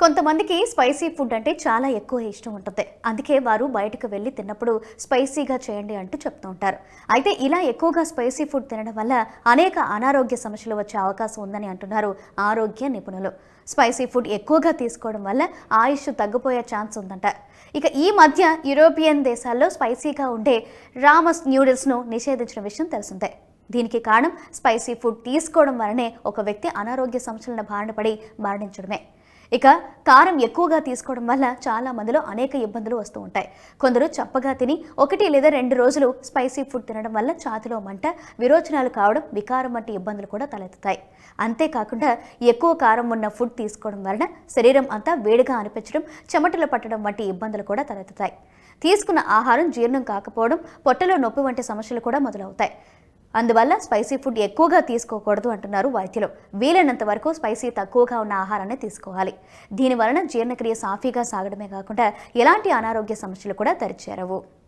కొంతమందికి spicy food అంటే చాలా ఎక్కువ ఇష్టం ఉంటుంది. అందుకే వారు బయటకు వెళ్ళి తిన్నప్పుడు స్పైసీగా చేయండి అంటూ చెప్తూ ఉంటారు. అయితే ఇలా ఎక్కువగా స్పైసీ ఫుడ్ తినడం వల్ల అనేక అనారోగ్య సమస్యలు వచ్చే అవకాశం ఉందని అంటున్నారు ఆరోగ్య నిపుణులు. స్పైసీ ఫుడ్ ఎక్కువగా తీసుకోవడం వల్ల ఆయుష్ తగ్గిపోయే ఛాన్స్ ఉందంట. ఇక ఈ మధ్య యూరోపియన్ దేశాల్లో స్పైసీగా ఉండే రామస్ న్యూడిల్స్ను నిషేధించిన విషయం తెలిసిందే. దీనికి కారణం స్పైసీ ఫుడ్ తీసుకోవడం వల్లనే ఒక వ్యక్తి అనారోగ్య సమస్యలను బారిన పడి మరణించడమే. ఇక కారం ఎక్కువగా తీసుకోవడం వల్ల చాలా మందిలో అనేక ఇబ్బందులు వస్తూ ఉంటాయి. కొందరు చప్పగా తిని 1 లేదా 2 రోజులు స్పైసీ ఫుడ్ తినడం వల్ల ఛాతీలో మంట, విరోచనాలు కావడం, వికారం వంటి ఇబ్బందులు కూడా తలెత్తుతాయి. అంతేకాకుండా ఎక్కువ కారం ఉన్న ఫుడ్ తీసుకోవడం వలన శరీరం అంతా వేడిగా అనిపించడం, చెమటలు పట్టడం వంటి ఇబ్బందులు కూడా తలెత్తుతాయి. తీసుకున్న ఆహారం జీర్ణం కాకపోవడం, పొట్టలో నొప్పి వంటి సమస్యలు కూడా మొదలవుతాయి. అందువల్ల స్పైసీ ఫుడ్ ఎక్కువగా తీసుకోకూడదు అంటున్నారు వైద్యులు. వీలైనంత వరకు స్పైసీ తక్కువగా ఉన్న ఆహారాన్ని తీసుకోవాలి. దీని వలన జీర్ణక్రియ సాఫీగా సాగడమే కాకుండా ఎలాంటి అనారోగ్య సమస్యలు కూడా దరిచేరవు.